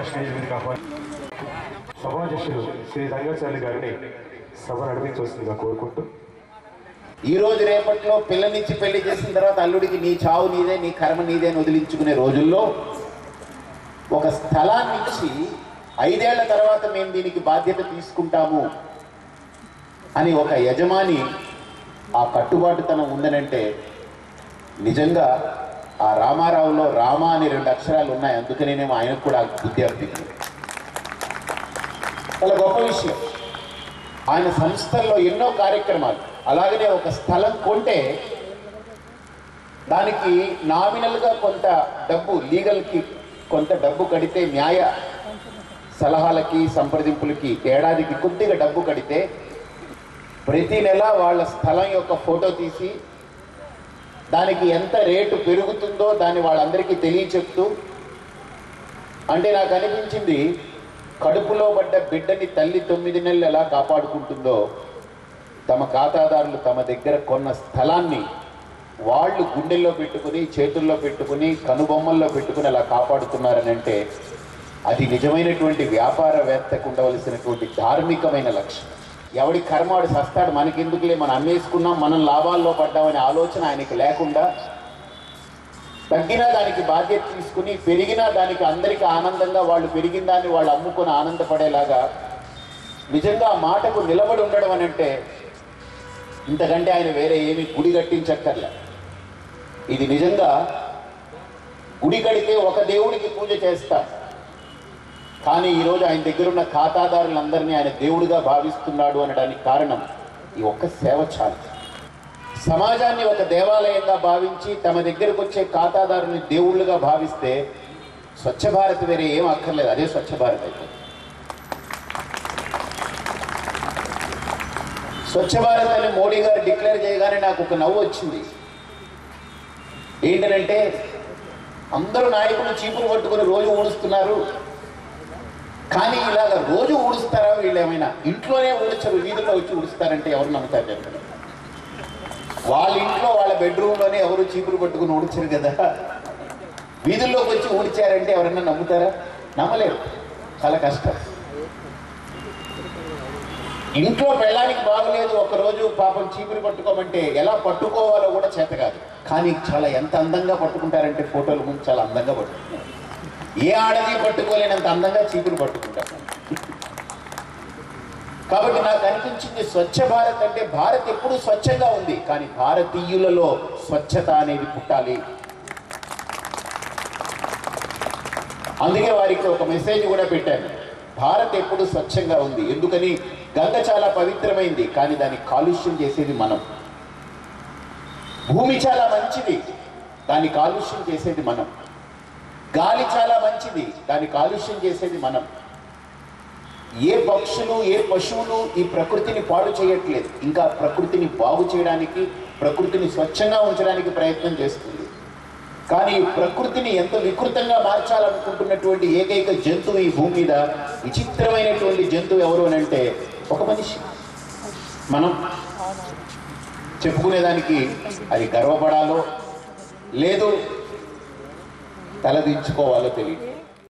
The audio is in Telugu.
స్టేజ్ మీద సభాధ్యక్షుడు శ్రీ రంగాచార్య గారిని సభ నడిపించవలసిందిగా కోరుకుంటూ, ఈ రోజు రేపట్లో పిల్లనిచ్చి పెళ్లి చేసిన తర్వాత అల్లుడికి నీ చావు నీదే, నీ కర్మ నీదే అని వదిలించుకునే రోజుల్లో ఒక స్థలాన్ని ఇచ్చి 5 ఏళ్ల తర్వాత మేము దీనికి బాధ్యత తీసుకుంటాము అని ఒక యజమాని ఆ కట్టుబాటుతనం ఉందనంటే నిజంగా ఆ రామారావులో రామ అని 2 అక్షరాలు ఉన్నాయి. అందుకనేనేమో ఆయనకు కూడా బుద్ధి అర్థింది. చాలా గొప్ప విషయం. ఆయన సంస్థల్లో ఎన్నో కార్యక్రమాలు. అలాగనే ఒక స్థలం కొంటే దానికి నామినల్గా కొంత డబ్బు, లీగల్కి కొంత డబ్బు కడితే, న్యాయ సలహాలకి సంప్రదింపులకి ఏడాదికి కొద్దిగా డబ్బు కడితే ప్రతి నెల వాళ్ళ స్థలం యొక్క ఫోటో తీసి దానికి ఎంత రేటు పెరుగుతుందో దాన్ని వాళ్ళందరికీ తెలియచెప్తూ, అంటే నాకు అనిపించింది కడుపులో పడ్డ బిడ్డని తల్లి 9 నెలలు ఎలా కాపాడుకుంటుందో తమ ఖాతాదారులు తమ దగ్గర కొన్న స్థలాన్ని వాళ్ళు గుండెల్లో పెట్టుకుని, చేతుల్లో పెట్టుకుని, కనుబొమ్మల్లో పెట్టుకుని అలా కాపాడుతున్నారని అంటే అది నిజమైనటువంటి వ్యాపారవేత్తకు ఉండవలసినటువంటి ధార్మికమైన లక్ష్యం. ఎవడి కర్మాడు సస్తాడు, మనకెందుకులే, మనం అమ్మేసుకున్నాం, మనం లాభాల్లో పడ్డామనే ఆలోచన ఆయనకి లేకుండా తగ్గినా దానికి బాధ్యత తీసుకుని, పెరిగినా దానికి అందరికీ ఆనందంగా వాళ్ళు పెరిగిన దాన్ని వాళ్ళు అమ్ముకొని ఆనందపడేలాగా నిజంగా ఆ మాటకు నిలబడి ఉండడం అని అంటే ఇంతకంటే ఆయన వేరే ఏమీ గుడి కట్టించక్కర్లే. ఇది నిజంగా గుడి కడితే ఒక దేవుడికి పూజ చేస్తాం, కానీ ఈరోజు ఆయన దగ్గర ఉన్న ఖాతాదారులందరినీ ఆయన దేవుడిగా భావిస్తున్నాడు అనడానికి కారణం ఈ ఒక్క సేవ చాలు. సమాజాన్ని ఒక దేవాలయంగా భావించి తమ దగ్గరకు వచ్చే ఖాతాదారుని దేవుళ్ళుగా భావిస్తే స్వచ్ఛ భారత్ వేరే ఏం అక్కర్లేదు, అదే స్వచ్ఛ భారత్ అయితే. స్వచ్ఛ భారత్ అని మోడీ గారు డిక్లేర్ చేయగానే నాకు ఒక నవ్వు వచ్చింది. ఏంటంటే అందరూ నాయకులు చీపురు పట్టుకుని రోజు ఊడుస్తున్నారు, కానీ ఇలాగ రోజు ఊడుస్తారా వీళ్ళు? ఏమైనా ఇంట్లోనే ఊడ్చరు, వీధుల్లో వచ్చి ఊడుస్తారంటే ఎవరు నమ్ముతారు చెప్పండి? వాళ్ళ ఇంట్లో వాళ్ళ బెడ్రూమ్లోనే ఎవరు చీపురు పట్టుకుని ఊడ్చరు కదా. వీధుల్లోకి వచ్చి ఊడ్చారంటే ఎవరన్నా నమ్ముతారా? నమ్మలేరు, చాలా కష్టం. ఇంట్లో పెళ్ళానికి బాగలేదు, ఒకరోజు పాపం చీపురు పట్టుకోమంటే ఎలా పట్టుకోవాలో కూడా చేత కాదు, కానీ చాలా ఎంత అందంగా పట్టుకుంటారంటే ఫోటోల ముందు చాలా అందంగా పట్టుకుంటారు. ఏ ఆడది పట్టుకోలేనంత అందంగా చీపురు పట్టుకుంటారు. కాబట్టి నాకు అనిపించింది స్వచ్ఛ భారత్ అంటే భారత్ ఎప్పుడూ స్వచ్ఛంగా ఉంది, కానీ భారతీయులలో స్వచ్ఛత అనేది పుట్టాలి. అందుకే వారికి ఒక మెసేజ్ కూడా పెట్టాను, భారత్ ఎప్పుడు స్వచ్ఛంగా ఉంది. ఎందుకని? గంగ చాలా పవిత్రమైంది, కానీ దాన్ని కాలుష్యం చేసేది మనం. భూమి చాలా మంచిది, దాన్ని కాలుష్యం చేసేది మనం. గాలి చాలా మంచిది, దాన్ని కాలుష్యం చేసేది మనం. ఏ పక్షులు, ఏ పశువులు ఈ ప్రకృతిని పాడు చేయట్లేదు, ఇంకా ప్రకృతిని బాగు చేయడానికి, ప్రకృతిని స్వచ్ఛంగా ఉంచడానికి ప్రయత్నం చేస్తుంది. కానీ ప్రకృతిని ఎంత వికృతంగా మార్చాలనుకుంటున్నటువంటి ఏకైక జంతువు ఈ భూమి మీద, విచిత్రమైనటువంటి జంతువు ఎవరు అని అంటే ఒక మనిషి. మనం చెప్పుకునేదానికి అది గర్వపడాలో లేదు తలదించుకోవాలో తెలియదు.